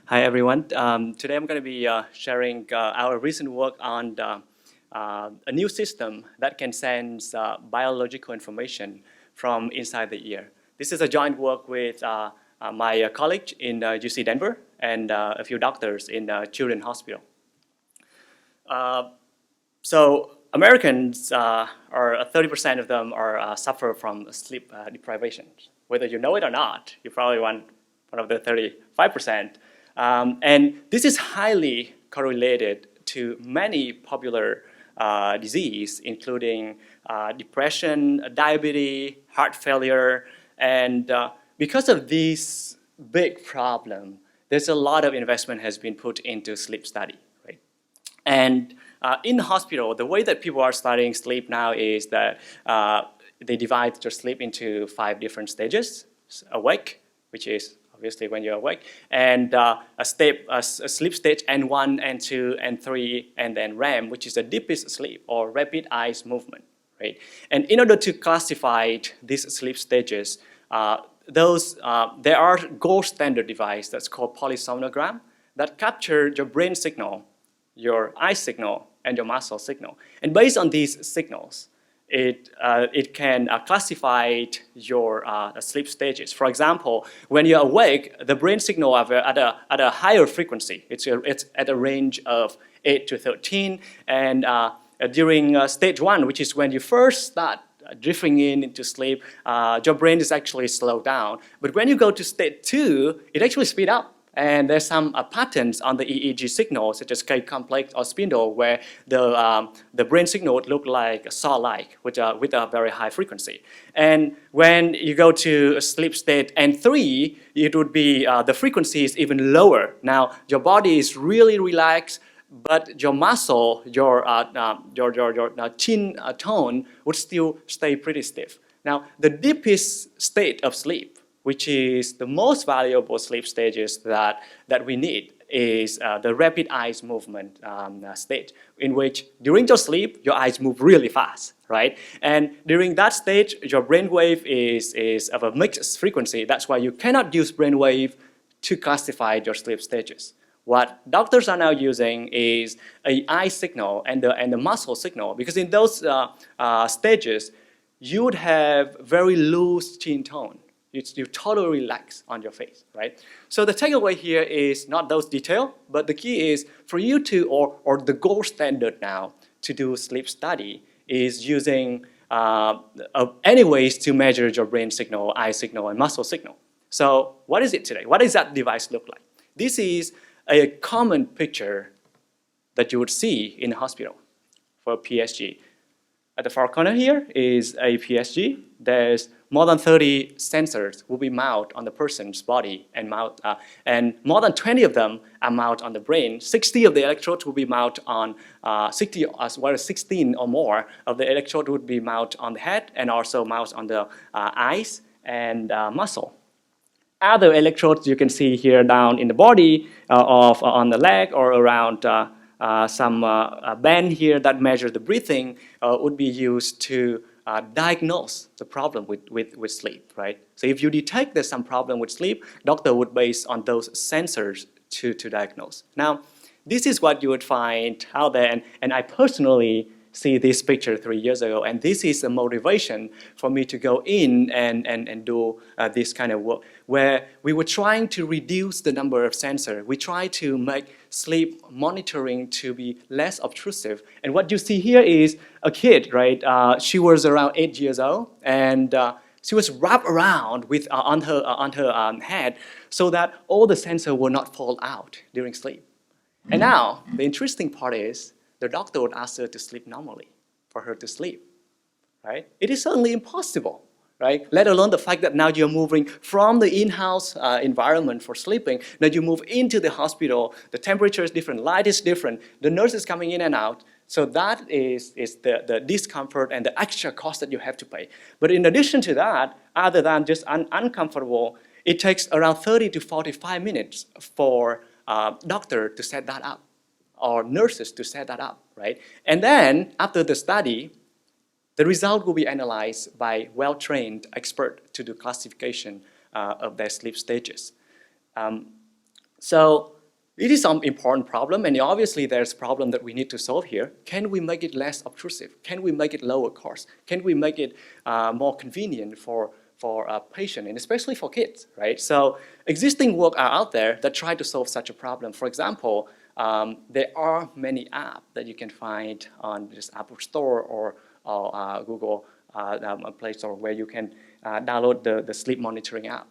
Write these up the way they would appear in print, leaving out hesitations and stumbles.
Hi, everyone. Today I'm going to be sharing our recent work on a new system that can sense biological information from inside the ear. This is a joint work with my colleague in UC Denver and a few doctors in Children's Hospital. So Americans, or 30% of them, are suffer from sleep deprivation. Whether you know it or not, you're probably one of the 35%. And this is highly correlated to many popular disease, including depression, diabetes, heart failure, and because of this big problem, there's a lot of investment has been put into sleep study, right? And in the hospital, the way that people are studying sleep now is that they divide their sleep into 5 different stages: awake, which is obviously when you're awake, and a sleep stage N1, N2, N3, and then REM, which is the deepest sleep or rapid eye movement, right? And in order to classify these sleep stages, there are gold standard device that's called polysomnogram that capture your brain signal, your eye signal, and your muscle signal. And based on these signals, it can classify your sleep stages. For example, when you're awake, the brain signal are at a higher frequency. It's at a range of 8 to 13. And during stage 1, which is when you first start drifting into sleep, your brain is actually slowed down. But when you go to stage 2, it actually speeds up. And there's some patterns on the EEG signal, such as K-complex or spindle, where the brain signal would look like a saw-like with a very high frequency. And when you go to sleep state N3, it would be the frequency is even lower. Now, your body is really relaxed, but your muscle, your chin tone would still stay pretty stiff. Now, the deepest state of sleep, which is the most valuable sleep stages that we need, is the rapid eye movement stage, in which during your sleep, your eyes move really fast, right? And during that stage, your brainwave is of a mixed frequency. That's why you cannot use brainwave to classify your sleep stages. What doctors are now using is an eye signal and the muscle signal, because in those stages, you would have very loose chin tone. You totally relax on your face, right? So the takeaway here is not those details, but the key is for you to, or the gold standard now to do sleep study is using any ways to measure your brain signal, eye signal, and muscle signal. So what is it today? What does that device look like? This is a common picture that you would see in a hospital for a PSG. At the far corner here is a PSG. There's more than 30 sensors will be mounted on the person's body and more than 20 of them are mounted on the brain. 60 of the electrodes will be mounted on 60 as well as 16 or more of the electrode would be mounted on the head and also mounted on the eyes and muscle. Other electrodes you can see here down in the body on the leg or around some band here that measure the breathing would be used to diagnose the problem with sleep, right? So if you detect there's some problem with sleep, doctor would base on those sensors to diagnose. Now, this is what you would find out there, and I personally see this picture 3 years ago, and this is the motivation for me to go in and do this kind of work, where we were trying to reduce the number of sensors. We try to make sleep monitoring to be less obtrusive. And what you see here is a kid, right? She was around 8 years old, and she was wrapped around with on her head so that all the sensors will not fall out during sleep. And now, the interesting part is, the doctor would ask her to sleep normally, for her to sleep, right? It is certainly impossible, right? Let alone the fact that now you're moving from the in-house environment for sleeping, now you move into the hospital, the temperature is different, light is different, the nurse is coming in and out, so that is the discomfort and the extra cost that you have to pay. But in addition to that, other than just uncomfortable, it takes around 30 to 45 minutes for doctor to set that up, or nurses to set that up, right? And then after the study, the result will be analyzed by well-trained expert to do classification of their sleep stages. So it is some important problem, and obviously there's a problem that we need to solve here. Can we make it less obtrusive? Can we make it lower cost? Can we make it more convenient for a patient, and especially for kids, right? So existing work are out there that try to solve such a problem. For example, there are many apps that you can find on just Apple Store or Google Play Store where you can download the sleep monitoring app.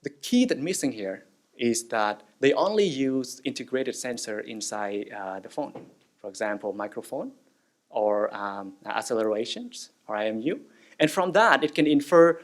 The key that's missing here is that they only use integrated sensor inside the phone. For example, microphone or accelerations or IMU. And from that, it can infer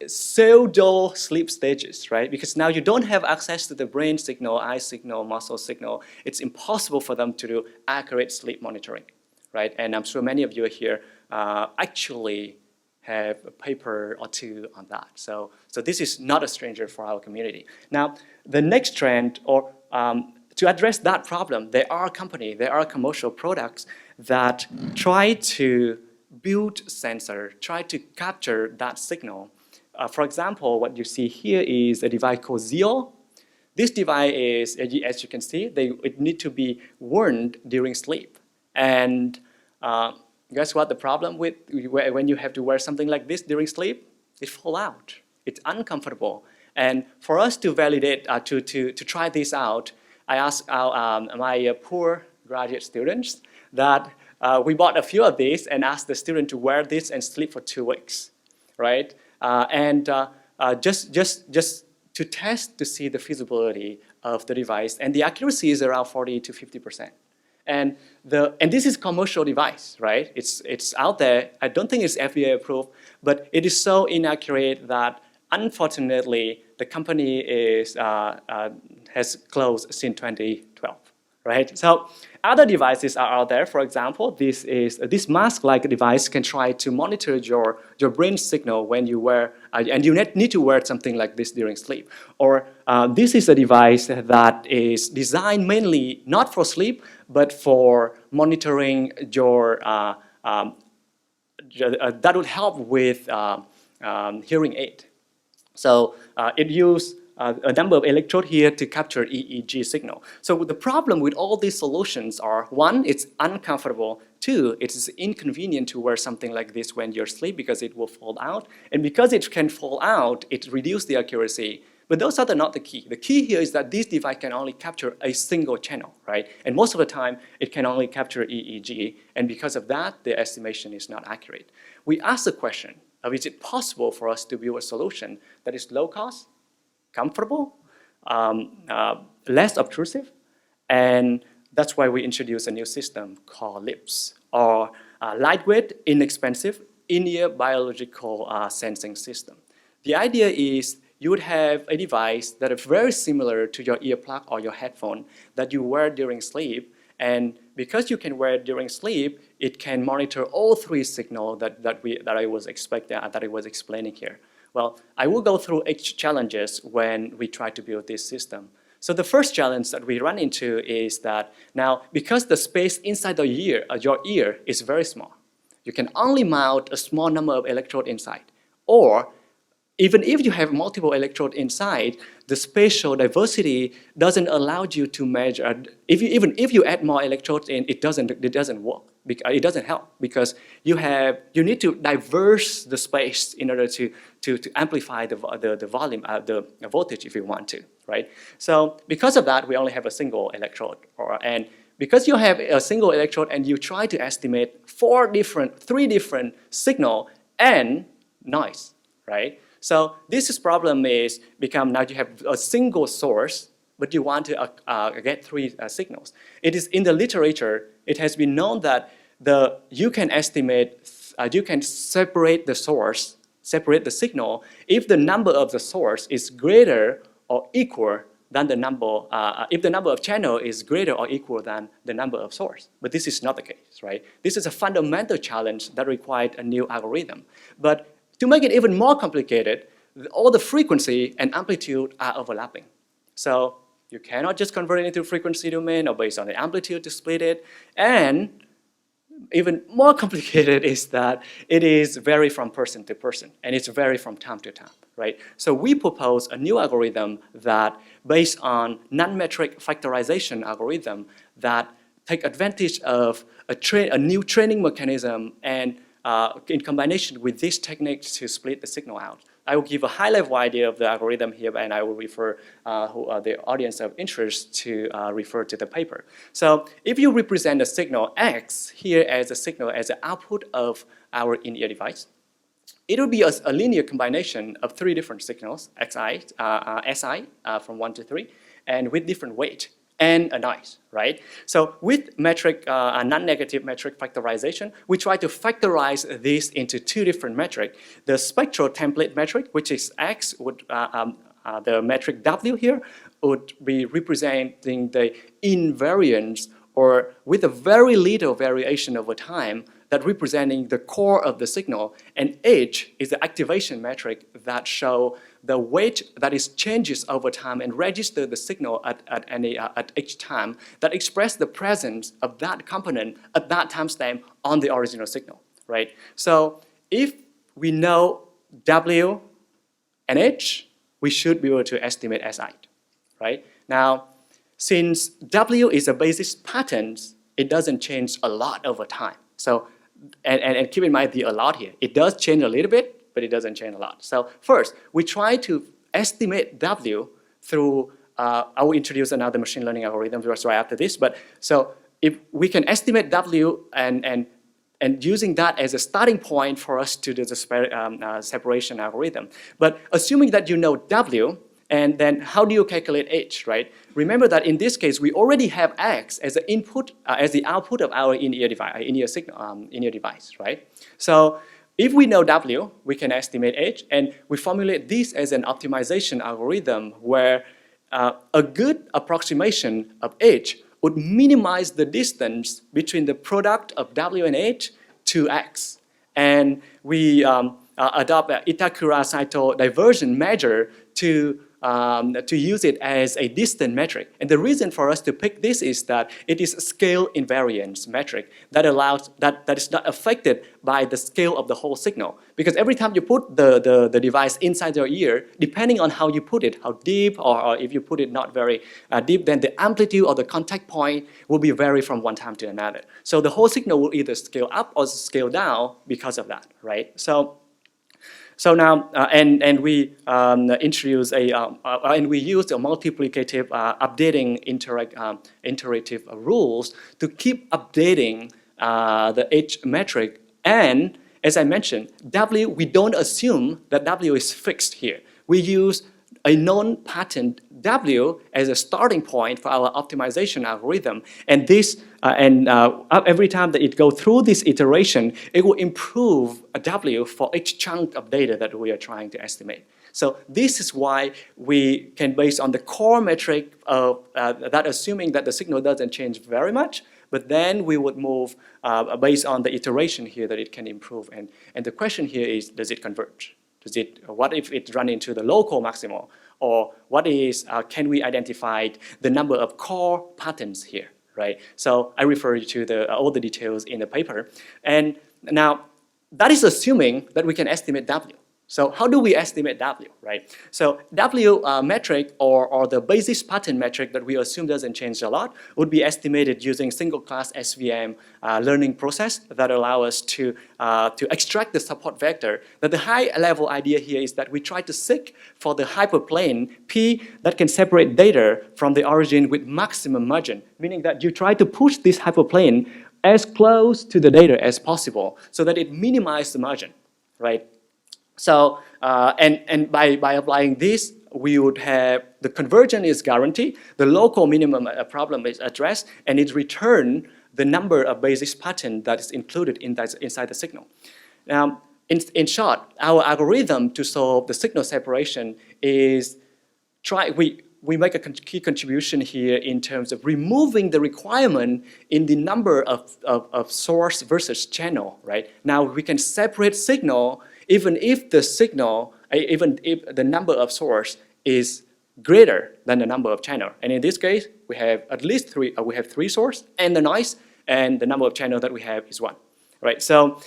pseudo sleep stages, right? Because now you don't have access to the brain signal, eye signal, muscle signal. It's impossible for them to do accurate sleep monitoring, right? And I'm sure many of you here actually have a paper or two on that. So this is not a stranger for our community. Now, the next trend, or to address that problem, there are commercial products that try to build sensor, try to capture that signal. For example, what you see here is a device called Zio. This device is, as you can see, it need to be worn during sleep. And guess what the problem with when you have to wear something like this during sleep? It falls out. It's uncomfortable. And for us to validate, to try this out, I asked my poor graduate students that we bought a few of these and asked the student to wear this and sleep for 2 weeks, right? Just to test to see the feasibility of the device, and the accuracy is around 40 to 50%. And this is commercial device, right? It's out there. I don't think it's FDA approved, but it is so inaccurate that unfortunately the company has closed since 2012, right? So other devices are out there. For example, this mask-like device can try to monitor your brain signal when you wear, and you need to wear something like this during sleep. Or this is a device that is designed mainly not for sleep, but for monitoring your, that would help with hearing aid. So it uses a number of electrodes here to capture EEG signal. So the problem with all these solutions are, one, it's uncomfortable. Two, it's inconvenient to wear something like this when you're asleep because it will fall out. And because it can fall out, it reduces the accuracy. But those are not the key. The key here is that this device can only capture a single channel, right? And most of the time, it can only capture EEG. And because of that, the estimation is not accurate. We ask the question of, is it possible for us to build a solution that is low cost, comfortable, less obtrusive, and that's why we introduced a new system called LIPS, or lightweight, inexpensive, in-ear biological sensing system. The idea is you would have a device that is very similar to your earplug or your headphone that you wear during sleep, and because you can wear it during sleep, it can monitor all three signals that I was explaining here. Well, I will go through each challenges when we try to build this system. So the first challenge that we run into is that now, because the space inside your ear is very small, you can only mount a small number of electrodes inside. Or even if you have multiple electrodes inside, the spatial diversity doesn't allow you to measure. Even if you add more electrodes in, it doesn't work. It doesn't help because you need to diverse the space in order to amplify the volume, the voltage if you want to, right? So because of that, we only have a single electrode, and because you have a single electrode and you try to estimate three different signal and noise, right? So this problem is now you have a single source, but you want to get three signals. It is in the literature, it has been known that you can separate the source, separate the signal, if the number of the source is greater or equal than the number, if the number of channel is greater or equal than the number of source. But this is not the case, right? This is a fundamental challenge that required a new algorithm. But to make it even more complicated, all the frequency and amplitude are overlapping. So you cannot just convert it into frequency domain or based on the amplitude to split it. And even more complicated is that it is vary from person to person, and it's vary from time to time, right? So we propose a new algorithm that, based on non-metric factorization algorithm, that take advantage of a new training mechanism and in combination with this technique to split the signal out. I will give a high-level idea of the algorithm here, and I will refer the audience of interest to refer to the paper. So if you represent a signal X here as a signal as the output of our in-ear device, it will be a linear combination of three different signals, XI, SI from 1 to 3, and with different weight and a noise, right? So with metric, non-negative metric factorization, we try to factorize this into two different metrics. The spectral template metric, which is X, would, the metric W here, would be representing the invariance, or with a very little variation over time, that representing the core of the signal, and H is the activation metric that show the weight that is changes over time and register the signal at each time that express the presence of that component at that timestamp on the original signal, right? So if we know W and H, we should be able to estimate SI, right? Now, since W is a basis pattern, it doesn't change a lot over time. So, and keep in mind the a lot here. It does change a little bit, but it doesn't change a lot. So first, we try to estimate W through, I will introduce another machine learning algorithm right after this, but so if we can estimate W and using that as a starting point for us to do the separation algorithm. But assuming that you know W, and then how do you calculate H, right? Remember that in this case, we already have X as the input, as the output of our in-ear device, right? So if we know W, we can estimate H, and we formulate this as an optimization algorithm where a good approximation of H would minimize the distance between the product of W and H to X. And we adopt an Itakura-Saito diversion measure to use it as a distance metric. And the reason for us to pick this is that it is a scale invariance metric that allows, that is not affected by the scale of the whole signal. Because every time you put the device inside your ear, depending on how you put it, how deep, or if you put it not very deep, then the amplitude or the contact point will be vary from one time to another. So the whole signal will either scale up or scale down because of that, right? So now, and we introduce and we use a multiplicative updating iterative rules to keep updating the H metric. And as I mentioned, W, we don't assume that W is fixed here. We use a known pattern W as a starting point for our optimization algorithm. And this, every time that it goes through this iteration, it will improve a W for each chunk of data that we are trying to estimate. So this is why we can, based on the core metric of that, assuming that the signal doesn't change very much, but then we would move based on the iteration here that it can improve. And the question here is, does it converge? What if it runs into the local maximal? Or what is, can we identify the number of core patterns here, right? So I refer you to all the details in the paper. And now, that is assuming that we can estimate W. So how do we estimate W, right? So W metric, or the basis pattern metric that we assume doesn't change a lot, would be estimated using single class SVM learning process that allow us to extract the support vector. But the high level idea here is that we try to seek for the hyperplane P that can separate data from the origin with maximum margin, meaning that you try to push this hyperplane as close to the data as possible so that it minimizes the margin, right? So, and by applying this, we would have the conversion is guaranteed, the local minimum problem is addressed, and it returns the number of basis pattern that is included inside the signal. Now, in short, our algorithm to solve the signal separation is we make a key contribution here in terms of removing the requirement in the number of source versus channel, right? Now we can separate signal even if the signal, even if the number of source is greater than the number of channel. And in this case, we have at least three source and the noise, and the number of channels that we have is 1, right? So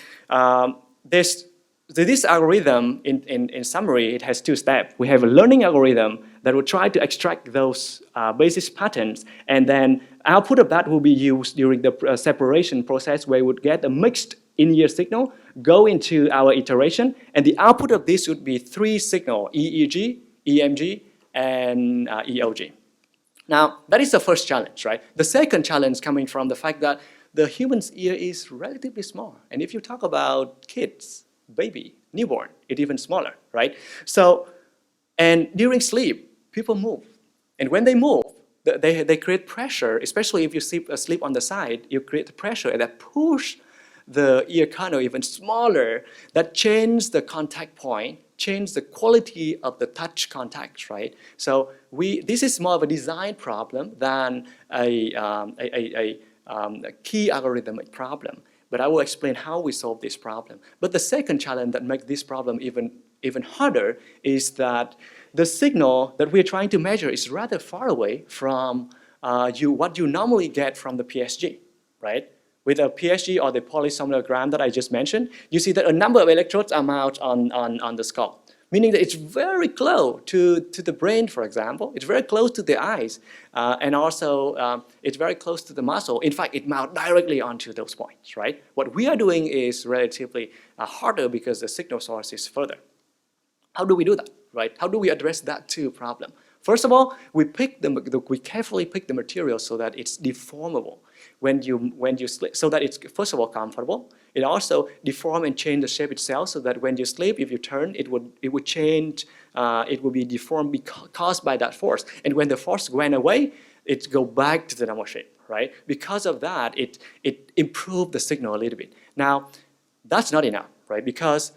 this algorithm, in summary, it has 2 steps. We have a learning algorithm that will try to extract those basis patterns, and then output of that will be used during the separation process, where we would get a mixed in-ear signal, go into our iteration, and the output of this would be 3 signals, EEG, EMG, and EOG. Now, that is the first challenge, right? The second challenge coming from the fact that the human's ear is relatively small. And if you talk about kids, baby, newborn, it's even smaller, right? So, and during sleep, people move. And when they move, they create pressure, especially if you sleep on the side, you create pressure and that push the ear canal even smaller, that change the contact point, change the quality of the touch contacts, right? So this is more of a design problem than a key algorithmic problem. But I will explain how we solve this problem. But the second challenge that makes this problem even harder is that the signal that we're trying to measure is rather far away from what you normally get from the PSG, right? With a PSG or the polysomnogram that I just mentioned, you see that a number of electrodes are mounted on the skull, meaning that it's very close to the brain, for example. It's very close to the eyes, and also it's very close to the muscle. In fact, it mounts directly onto those points, right? What we are doing is relatively harder because the signal source is further. How do we do that, right? How do we address that 2 problem? First of all, we carefully pick the material so that it's deformable when you sleep, so that it's first of all comfortable. It also deform and change the shape itself, so that when you sleep, if you turn, it would change. It would be deformed caused by that force. And when the force went away, it go back to the normal shape, right? Because of that, it improved the signal a little bit. Now, that's not enough, right? Because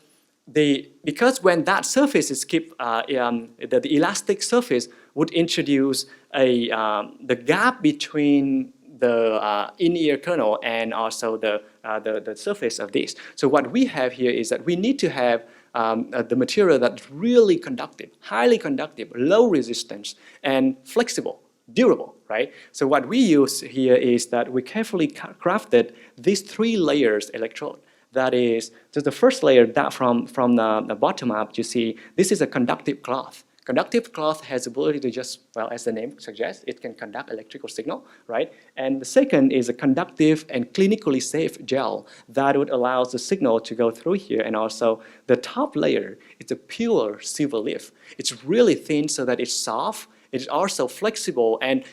when that surface is kept, the elastic surface would introduce the gap between the in-ear kernel and also the surface of this. So what we have here is that we need to have the material that's really conductive, highly conductive, low resistance, and flexible, durable, right? So what we use here is that we carefully crafted these 3 layers electrode. That is, just the first layer that from the bottom up, you see, this is a conductive cloth. Conductive cloth has the ability to just, well, as the name suggests, it can conduct electrical signal, right? And the second is a conductive and clinically safe gel that would allow the signal to go through here. And also the top layer is a pure silver leaf. It's really thin so that it's soft. It's also flexible. And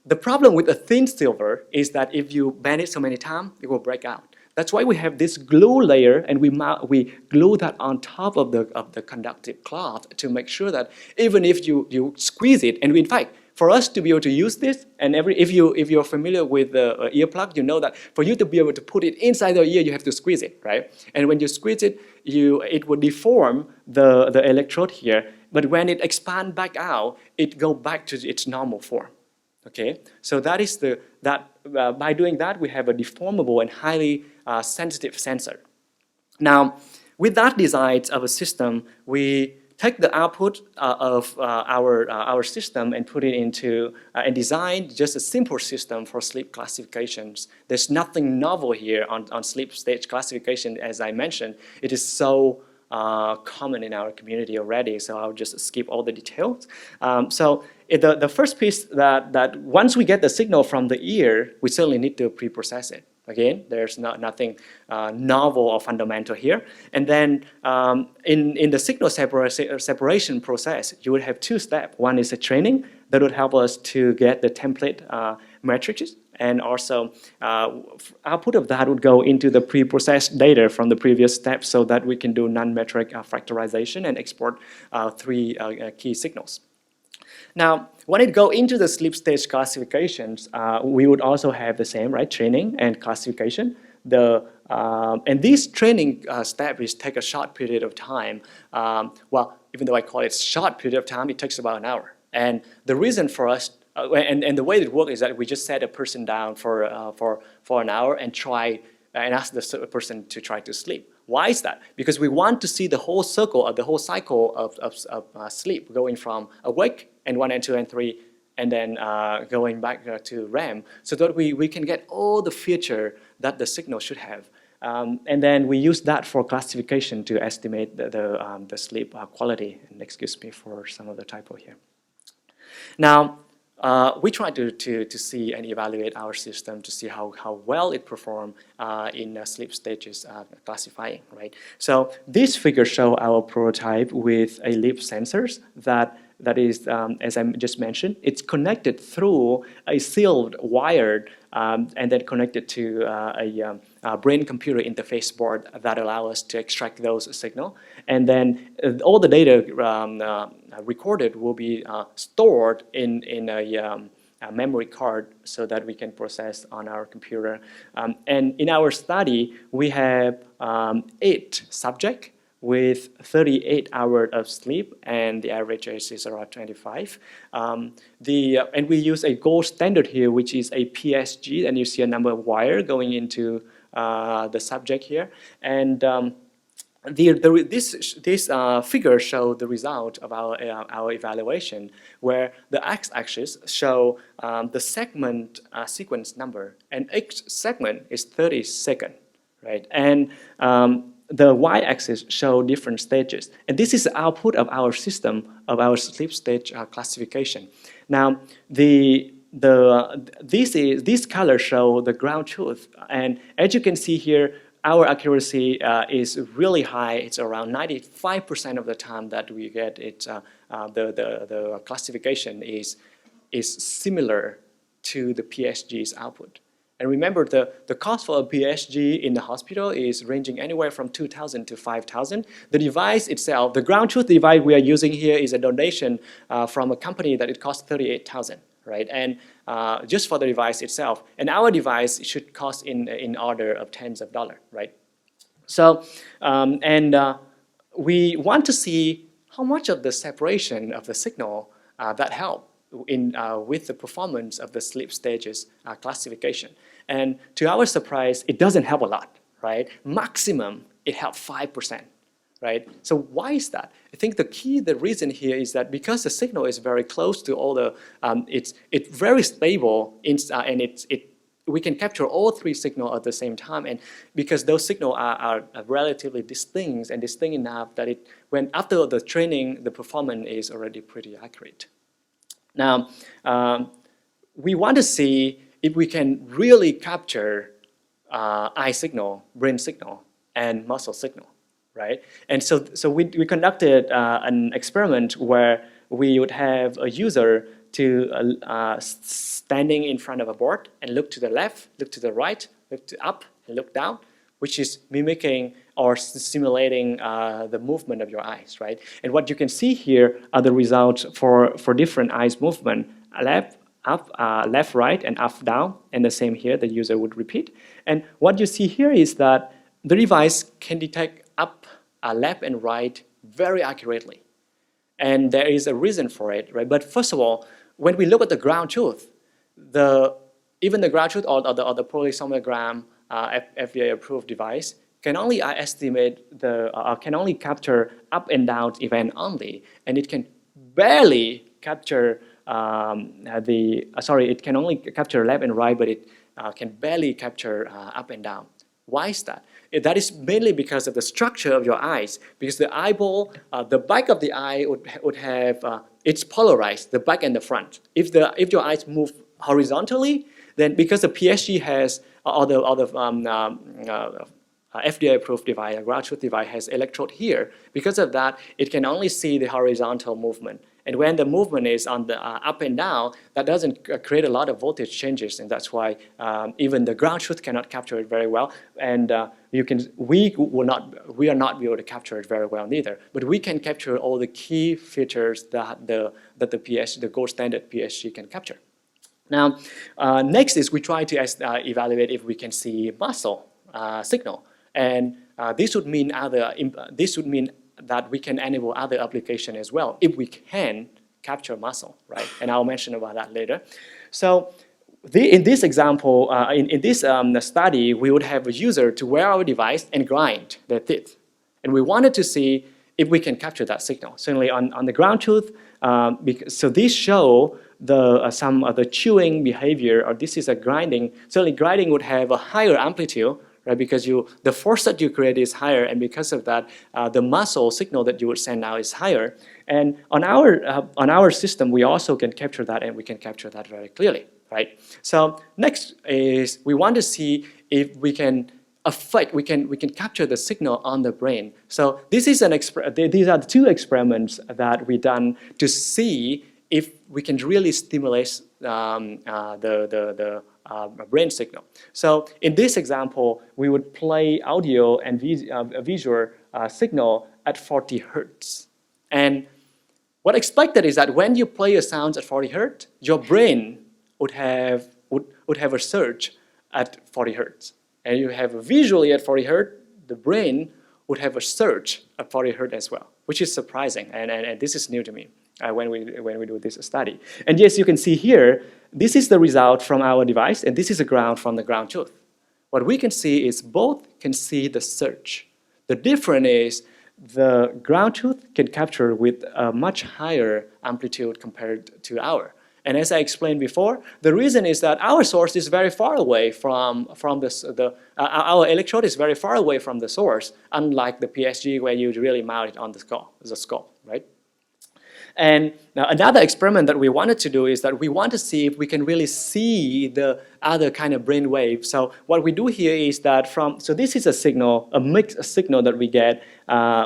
the problem with a thin silver is that if you bend it so many times, it will break out. That's why we have this glue layer, and we glue that on top of the conductive cloth to make sure that even if you squeeze it, and in fact, for us to be able to use this, and if you're familiar with the earplug, you know that for you to be able to put it inside the ear, you have to squeeze it, right? And when you squeeze it, it will deform the electrode here. But when it expands back out, it goes back to its normal form. Okay, so that is by doing that, we have a deformable and highly sensitive sensor. Now, with that design of a system, we take the output of our system and put it into and design just a simple system for sleep classifications. There's nothing novel here on sleep stage classification, as I mentioned. It is so common in our community already, so I'll just skip all the details. The first piece that once we get the signal from the ear, we certainly need to pre-process it. Again, there's nothing novel or fundamental here. And then in the signal separation process, you would have 2 steps. One is a training that would help us to get the template matrices. And also, output of that would go into the pre-processed data from the previous steps so that we can do non-metric factorization and export 3 key signals. Now, when it go into the sleep stage classifications, we would also have the same, right? Training and classification. And this training step is take a short period of time. Well, even though I call it short period of time, it takes about an hour. And the reason for us, and the way it works is that we just set a person down for an hour and ask the person to try to sleep. Why is that? Because we want to see the whole cycle of sleep, going from awake and 1 and 2 and 3 and then going back to REM, so that we can get all the feature that the signal should have. And then we use that for classification to estimate the sleep quality. And excuse me for some of the typo here. Now, we try to see and evaluate our system to see how well it performs in sleep stages classifying, right? So these figures show our prototype with a lip sensors that is, as I just mentioned, it's connected through a sealed wired and then connected to a brain-computer interface board that allow us to extract those signals. And then all the data recorded will be stored in a memory card so that we can process on our computer. And in our study, we have 8 subjects with 38 hours of sleep, and the average age is around 25. And we use a gold standard here, which is a PSG, and you see a number of wire going into the subject here. And this figure show the result of our evaluation, where the x-axis show the segment sequence number, and each segment is 30 seconds, right? And the y-axis show different stages, and this is the output of our system of our sleep stage classification. Now, these colors show the ground truth, and as you can see here, our accuracy is really high. It's around 95% of the time that we get it. The classification is similar to the PSG's output. And remember, the cost for a PSG in the hospital is ranging anywhere from 2,000 to 5,000. The device itself, the ground truth device we are using here, is a donation from a company that it costs 38,000, right? And just for the device itself. And our device should cost in order of tens of dollars, right? So, we want to see how much of the separation of the signal that help with the performance of the sleep stages classification. And to our surprise, it doesn't help a lot, right? Maximum, it helps 5%, right? So why is that? I think the reason here is that because the signal is very close to all the, it's very stable, and we can capture all 3 signals at the same time, and because those signals are relatively distinct and distinct enough that when after the training, the performance is already pretty accurate. Now, we want to see if we can really capture eye signal, brain signal, and muscle signal, right? And so we conducted an experiment where we would have a user to standing in front of a board and look to the left, look to the right, look up, and look down, which is mimicking or simulating the movement of your eyes, right? And what you can see here are the results for different eyes movement: left, up, left, right, and up, down. And the same here, the user would repeat. And what you see here is that the device can detect up, left, and right very accurately. And there is a reason for it, right? But first of all, when we look at the ground truth, even the ground truth or the polysomnogram FDA-approved device can only estimate can only capture up and down event only, and it can barely capture it can only capture left and right, but it can barely capture up and down. Why is that? That is mainly because of the structure of your eyes, because the eyeball, the back of the eye would have, it's polarized, the back and the front. If your eyes move horizontally, then because the PSG has, or the FDA-approved device, a ground truth device has electrode here, because of that, it can only see the horizontal movement. And when the movement is on the up and down, that doesn't create a lot of voltage changes, and that's why even the ground truth cannot capture it very well. And we are not able to capture it very well neither. But we can capture all the key features that the gold standard PSG can capture. Now, next is we try to evaluate if we can see muscle signal, and this would mean that we can enable other application as well if we can capture muscle, right? And I'll mention about that later. So in this example, in this study, we would have a user to wear our device and grind their teeth. And we wanted to see if we can capture that signal. Certainly on the ground truth, so these show some of the chewing behavior, or this is a grinding. Certainly grinding would have a higher amplitude, right? Because the force that you create is higher, and because of that, the muscle signal that you would send out is higher. And on our system, we also can capture that, and we can capture that very clearly, right? So next is we want to see if we can we can capture the signal on the brain. So this is these are the two experiments that we done to see if we can really stimulate the brain signal. So in this example, we would play audio and visual signal at 40 hertz. And what expected is that when you play a sound at 40 hertz, your brain would have a surge at 40 hertz. And you have visually at 40 hertz, the brain would have a surge at 40 hertz as well, which is surprising. And this is new to me when we do this study. And yes, you can see here, this is the result from our device, and this is a ground from the ground truth. What we can see is both can see the surge. The difference is the ground truth can capture with a much higher amplitude compared to our. And as I explained before, the reason is that our source is very far away from our electrode is very far away from the source, unlike the PSG where you really mount it on the skull, right? And now another experiment that we wanted to do is that we want to see if we can really see the other kind of brain wave. So what we do here is that so this is a signal, a mixed signal that we get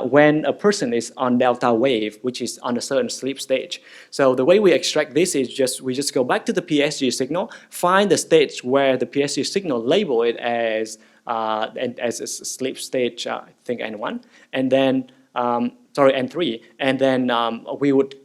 when a person is on delta wave, which is on a certain sleep stage. So the way we extract this is we just go back to the PSG signal, find the stage where the PSG signal, label it as a sleep stage, I think N1, and then N3, and then we would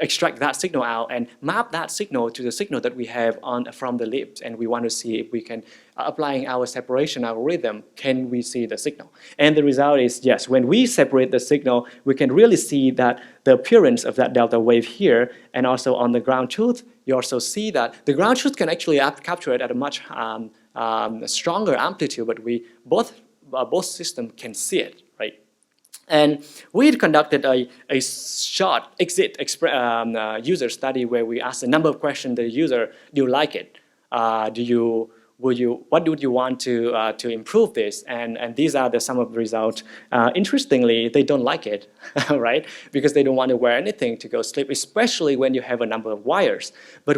extract that signal out and map that signal to the signal that we have from the lips, and we want to see if we can, applying our separation algorithm, can we see the signal? And the result is yes, when we separate the signal, we can really see that the appearance of that delta wave here, and also on the ground truth, you also see that the ground truth can actually capture it at a much stronger amplitude, but both systems can see it, right? And we conducted a short exit user study where we asked a number of questions to the user. Do you like it? What would you want to improve this? And these are some of the results. Interestingly, they don't like it, right? Because they don't want to wear anything to go sleep, especially when you have a number of wires. But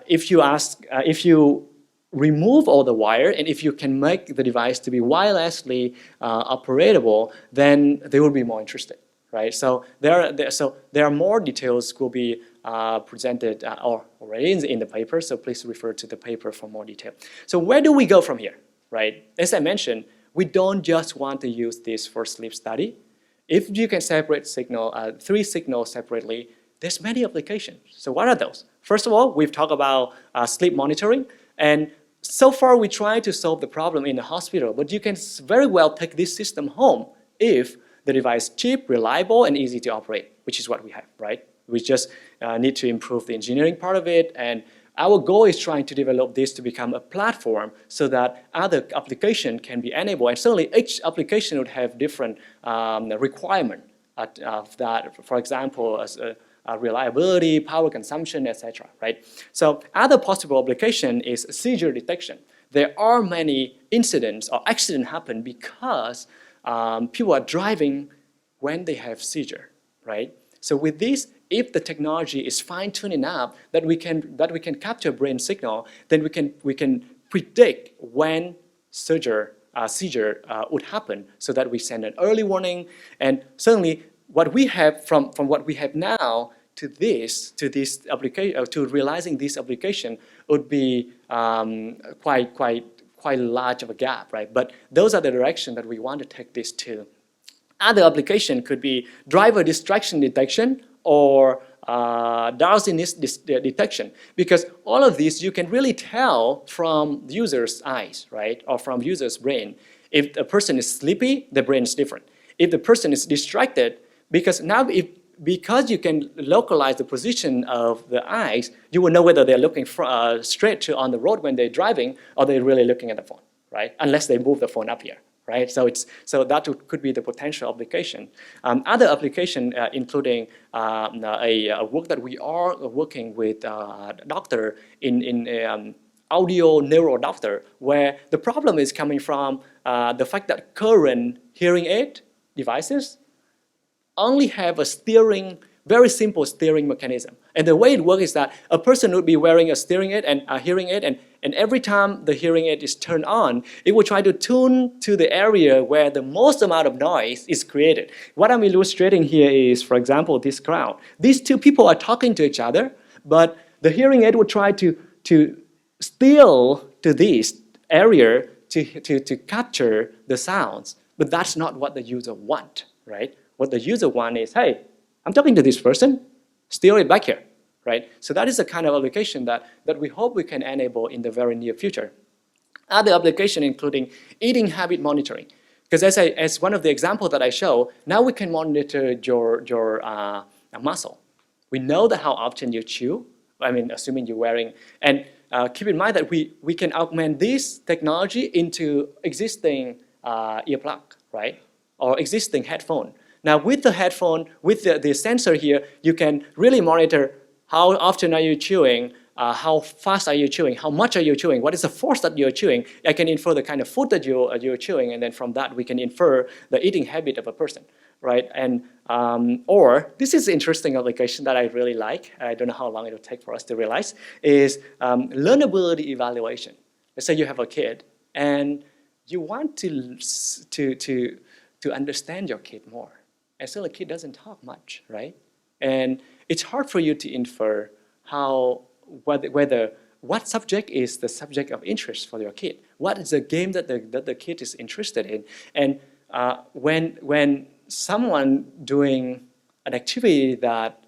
if you remove all the wire, and if you can make the device to be wirelessly operatable, then they will be more interested, right? So there are more details will be presented or already in the paper, so please refer to the paper for more detail. So where do we go from here, right? As I mentioned, we don't just want to use this for sleep study. If you can separate three signals separately, there's many applications. So what are those? First of all, we've talked about sleep monitoring. And so far, we try to solve the problem in the hospital, but you can very well take this system home if the device is cheap, reliable, and easy to operate, which is what we have, right? We just need to improve the engineering part of it, and our goal is trying to develop this to become a platform so that other applications can be enabled, and certainly each application would have different requirements of that, for example, reliability, power consumption, etc. Right? So other possible application is seizure detection. There are many incidents or accidents happen because people are driving when they have seizure, right? So with this, if the technology is fine-tuned enough that we can capture brain signal, then we can predict when seizure would happen, so that we send an early warning. And certainly, what we have from what we have now to this application, to realizing this application, would be quite large of a gap, right? But those are the direction that we want to take this to. Other application could be driver distraction detection or drowsiness detection, because all of these you can really tell from the user's eyes, right, or from user's brain. If a person is sleepy, the brain is different. If the person is distracted, because you can localize the position of the eyes, you will know whether they're looking straight on the road when they're driving, or they're really looking at the phone, right? Unless they move the phone up here, right? So that could be the potential application. Other application including a work that we are working with a doctor in audio neural doctor, where the problem is coming from the fact that current hearing aid devices only have a steering, very simple steering mechanism. And the way it works is that a person would be wearing a steering aid and a hearing aid, and every time the hearing aid is turned on, it will try to tune to the area where the most amount of noise is created. What I'm illustrating here is, for example, this crowd. These two people are talking to each other, but the hearing aid will try to steer to this area to capture the sounds. But that's not what the user wants, right? What the user wants is, hey, I'm talking to this person, steer it back here, right? So that is the kind of application that we hope we can enable in the very near future. Other application including eating habit monitoring. Because as one of the examples that I show, now we can monitor your muscle. We know that how often you chew, I mean, assuming you're wearing, and keep in mind that we can augment this technology into existing earplug, right? Or existing headphone. Now with the headphone, with the sensor here, you can really monitor how often are you chewing, how fast are you chewing, how much are you chewing, what is the force that you're chewing. I can infer the kind of food that you're chewing, and then from that we can infer the eating habit of a person, right? And or this is an interesting application that I really like. I don't know how long it'll take for us to realize, is learnability evaluation. Let's say you have a kid and you want to understand your kid more. And so the kid doesn't talk much, right? And it's hard for you to infer what subject is the subject of interest for your kid. What is the game that the kid is interested in? And when someone doing an activity that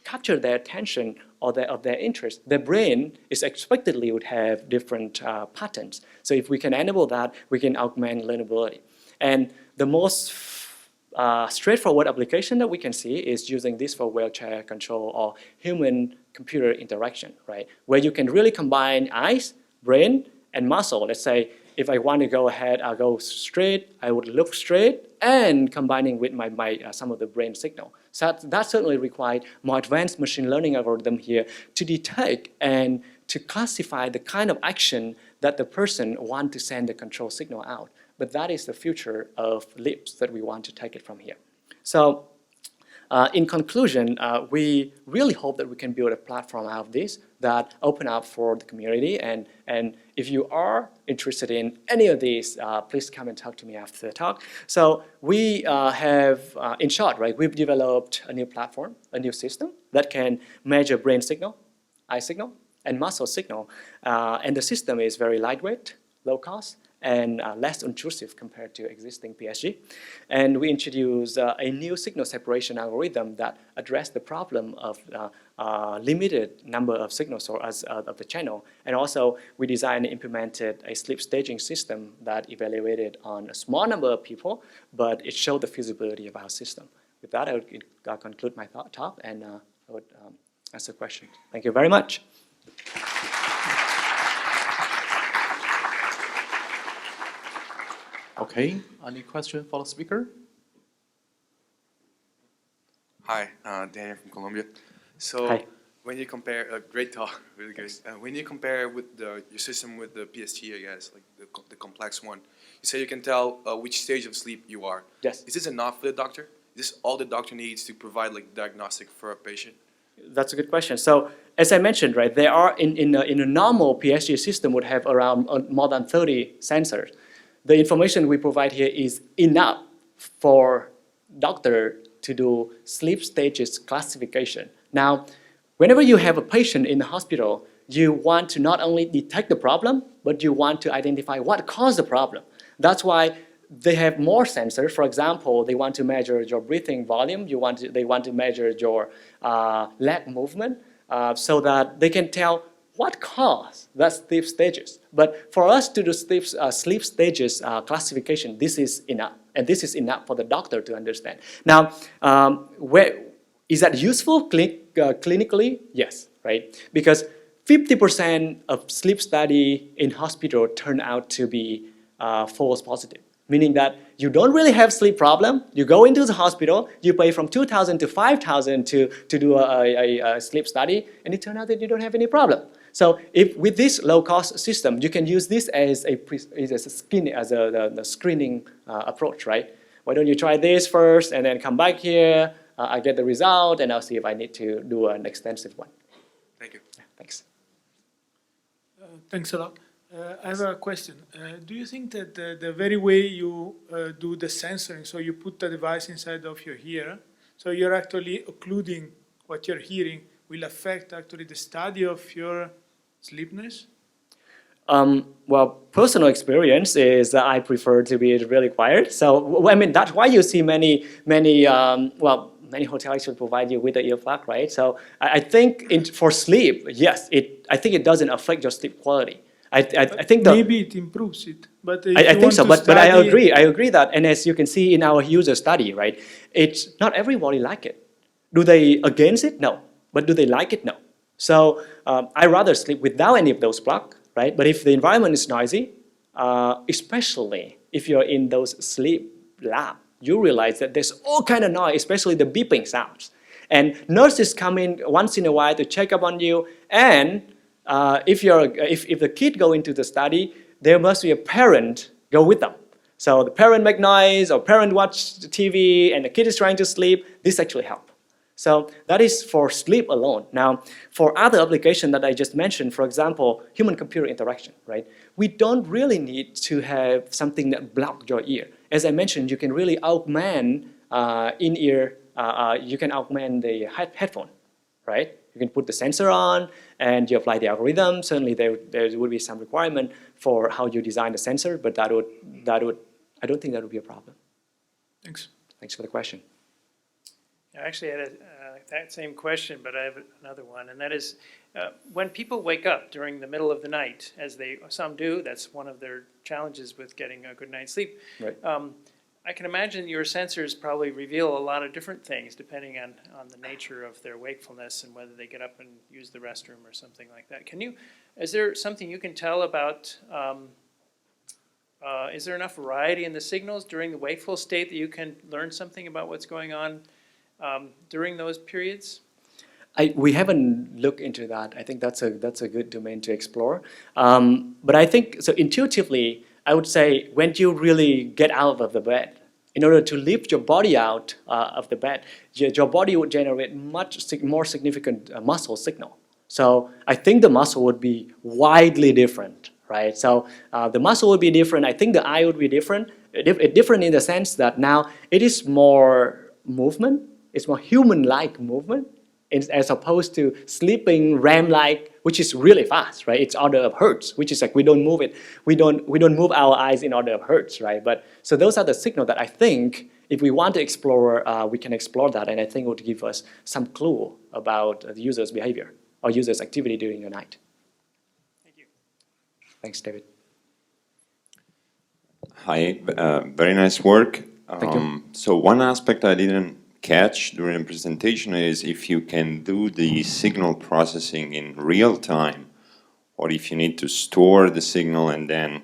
capture their attention or of their interest, their brain is expectedly would have different patterns. So if we can enable that, we can augment learnability. And the most straightforward application that we can see is using this for wheelchair control or human-computer interaction, right? Where you can really combine eyes, brain, and muscle. Let's say if I want to go ahead, I'll go straight, I would look straight, and combining with some of the brain signal. So that certainly requires more advanced machine learning algorithm here to detect and to classify the kind of action that the person wants to send the control signal out. But that is the future of lips that we want to take it from here. So in conclusion, we really hope that we can build a platform out of this that open up for the community. And if you are interested in any of these, please come and talk to me after the talk. So we have, in short, right, we've developed a new platform, a new system that can measure brain signal, eye signal, and muscle signal. And the system is very lightweight, low cost, and less intrusive compared to existing PSG. And we introduced a new signal separation algorithm that addressed the problem of limited number of signal sources of the channel. And also, we designed and implemented a sleep staging system that evaluated on a small number of people, but it showed the feasibility of our system. With that, I would conclude my talk, and I would answer questions. Thank you very much. Okay, any question for the speaker? Hi, Daniel from Colombia. So Hi. when you compare, great talk, really good. When you compare with your system with the PSG, I guess, like the complex one, you say you can tell which stage of sleep you are. Yes. Is this enough for the doctor? Is this all the doctor needs to provide like diagnostic for a patient? That's a good question. So as I mentioned, right, there are in a normal PSG system would have around more than 30 sensors. The information we provide here is enough for doctor to do sleep stages classification. Now, whenever you have a patient in the hospital, you want to not only detect the problem, but you want to identify what caused the problem. That's why they have more sensors. For example, they want to measure your breathing volume. They want to measure your leg movement so that they can tell what caused that sleep stages. But for us to do sleep stages classification, this is enough. And this is enough for the doctor to understand. Now, is that useful clinically? Yes, right? Because 50% of sleep study in hospital turn out to be false positive, meaning that you don't really have sleep problem. You go into the hospital, you pay from 2,000 to 5,000 to do a sleep study, and it turns out that you don't have any problem. So if with this low-cost system, you can use this as a screening approach, right? Why don't you try this first and then come back here? I get the result, and I'll see if I need to do an extensive one. Thank you. Yeah, thanks. Thanks a lot. I have a question. Do you think that the very way you do the censoring, so you put the device inside of your ear, so you're actually occluding what you're hearing, will affect actually the study of your sleepiness? Well, personal experience is that I prefer to be really quiet. So, I mean, that's why you see many hotels should provide you with an earplug, right? So, I think for sleep, yes, I think it doesn't affect your sleep quality. I think maybe it improves it, but I think so. But I agree that, and as you can see in our user study, right, it's not everybody like it. Do they against it? No. But do they like it? No. So I rather sleep without any of those plugs, right? But if the environment is noisy, especially if you're in those sleep lab, you realize that there's all kind of noise, especially the beeping sounds. And nurses come in once in a while to check up on you. And if the kid go into the study, there must be a parent go with them. So the parent make noise, or parent watch TV, and the kid is trying to sleep. This actually helps. So that is for sleep alone. Now, for other applications that I just mentioned, for example, human-computer interaction, right? We don't really need to have something that blocks your ear. As I mentioned, you can really augment in-ear, you can augment the headphone, right? You can put the sensor on and you apply the algorithm. Certainly there would be some requirement for how you design the sensor, but I don't think that would be a problem. Thanks. Thanks for the question. I actually had that same question, but I have another one, and that is, when people wake up during the middle of the night, as some do, that's one of their challenges with getting a good night's sleep. Right. I can imagine your sensors probably reveal a lot of different things depending on the nature of their wakefulness and whether they get up and use the restroom or something like that. Is there something you can tell about, is there enough variety in the signals during the wakeful state that you can learn something about what's going on during those periods? We haven't looked into that. I think that's a good domain to explore. But I think, so intuitively, I would say when you really get out of the bed, in order to lift your body out of the bed, your body would generate much more significant muscle signal. So I think the muscle would be widely different, right? So the muscle would be different. I think the eye would be different. Different in the sense that now it is more movement. It's more human-like movement as opposed to sleeping REM-like, which is really fast, right? It's order of hertz, which is like we don't move it. We don't move our eyes in order of hertz, right? But so those are the signals that I think if we want to explore, we can explore that, and I think it would give us some clue about the user's behavior or user's activity during the night. Thank you. Thanks, David. Hi, very nice work. Thank you. So one aspect I didn't catch during the presentation is if you can do the signal processing in real time, or if you need to store the signal and then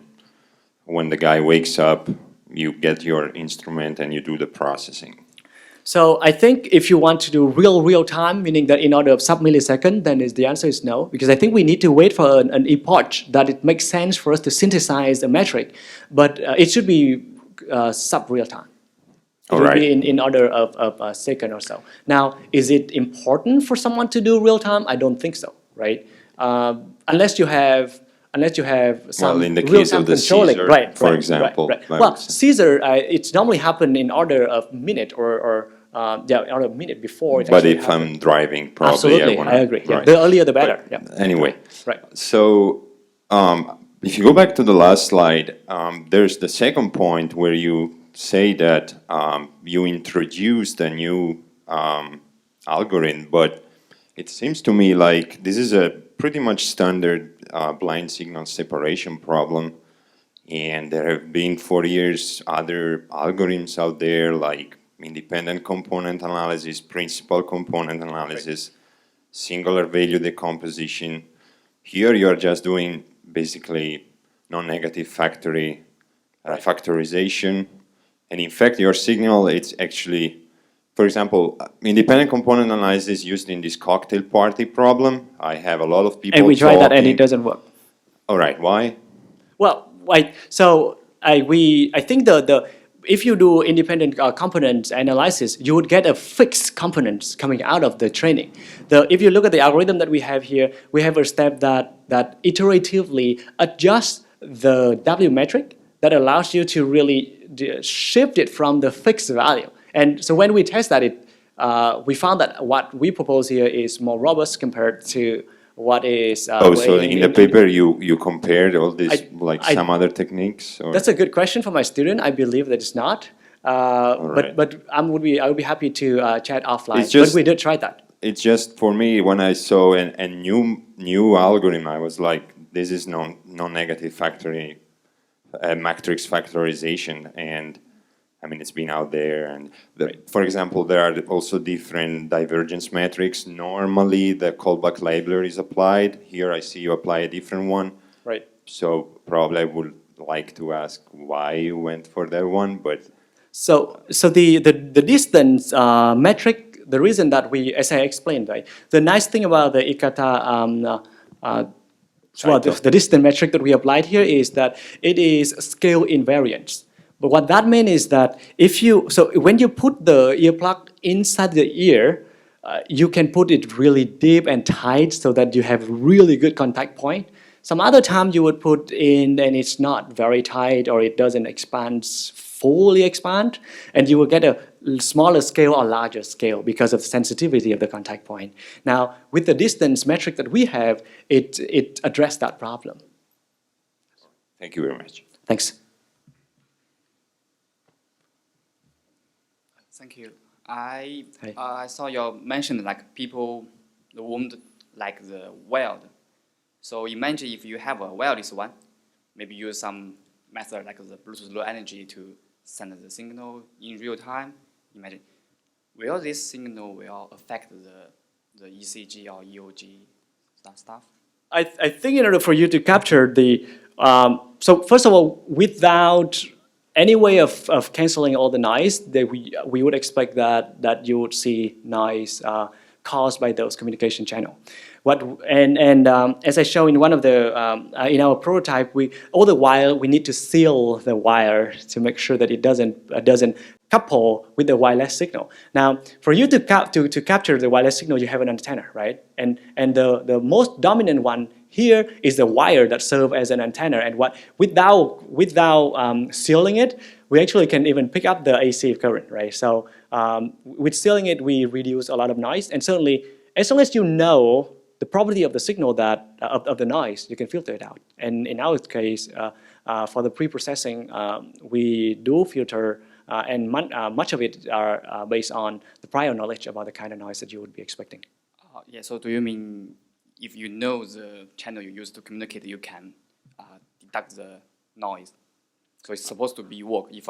when the guy wakes up, you get your instrument and you do the processing. So I think if you want to do real time, meaning that in order of sub-millisecond, then the answer is no, because I think we need to wait for an epoch that it makes sense for us to synthesize a metric, but it should be sub-real time. It will be in order of a second or so. Now, is it important for someone to do real time? I don't think so, right? Unless you have some in the real case time of the controlling, Seizure, for example. Right. Well, Seizure, it's normally happen in order of minute or order of minute before it But actually if happened. I'm driving, probably Absolutely, I agree. Yeah. The earlier the better. But Yeah. anyway, Right. So if you go back to the last slide, there's the second point where you say that you introduced a new algorithm, but it seems to me like this is a pretty much standard blind signal separation problem, and there have been for years other algorithms out there like independent component analysis, principal component analysis, singular value decomposition. Here you are just doing basically non-negative factory factorization. And in fact, your signal, it's actually, for example, independent component analysis used in this cocktail party problem. I have a lot of people And we tried that and it talking. doesn't work. All right, why? Well, I think if you do independent component analysis, you would get a fixed components coming out of the training. If you look at the algorithm that we have here, we have a step that iteratively adjusts the W metric that allows you to really shift it from the fixed value. And so when we test that, we found that what we propose here is more robust compared to what is. So in the paper you compared all this some other techniques? Or? That's a good question for my student. I believe that it's not. Right. But I would be happy to chat offline. Just, but we did try that. It's just for me when I saw a new algorithm, I was like, this is non-negative matrix factorization, and I mean it's been out there. And for example, there are also different divergence metrics. Normally, the callback library is applied. Here, I see you apply a different one. Right. So probably I would like to ask why you went for that one, but. So the distance metric, the reason that we, as I explained, right, the nice thing about the Ikata, the distance metric that we applied here is that it is scale invariance. But what that means is that when you put the earplug inside the ear, you can put it really deep and tight so that you have really good contact point. Some other time you would put in and it's not very tight or it doesn't fully expand, and you will get a smaller scale or larger scale because of the sensitivity of the contact point. Now, with the distance metric that we have, it addressed that problem. Thank you very much. Thanks. Thank you. I saw you mentioned like people, the wound like the weld. So imagine if you have a wildless one, maybe use some method like the Bluetooth low energy to send the signal in real time. Imagine, will this signal will affect the ECG or EOG stuff? I think in order for you to capture so first of all, without any way of canceling all the noise, we would expect that you would see noise caused by those communication channel. As I show in one of the in our prototype, all the while we need to seal the wire to make sure that it doesn't couple with the wireless signal. Now, for you to capture the wireless signal, you have an antenna, right? And the most dominant one here is the wire that serves as an antenna. And without sealing it, we actually can even pick up the AC current, right? So with sealing it, we reduce a lot of noise. And certainly, as long as you know the property of the signal of the noise, you can filter it out. And in our case, for the pre-processing, we do filter, and much of it are based on the prior knowledge about the kind of noise that you would be expecting. Yeah, so do you mean if you know the channel you use to communicate, you can deduct the noise? So it's supposed to be work if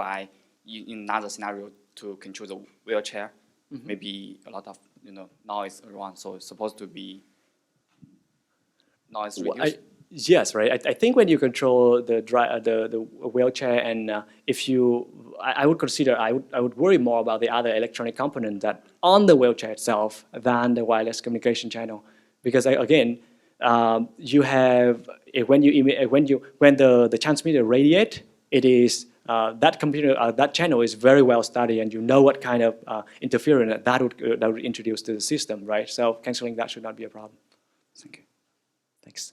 in another scenario to control the wheelchair, maybe a lot of noise around, so it's supposed to be noise reduced? Yes, right. I think when you control the wheelchair, and I would worry more about the other electronic component that on the wheelchair itself than the wireless communication channel, because again, you have when the transmitter radiate, it is that channel is very well studied, and you know what kind of interference that would introduce to the system, right? So canceling that should not be a problem. Thank you. Thanks.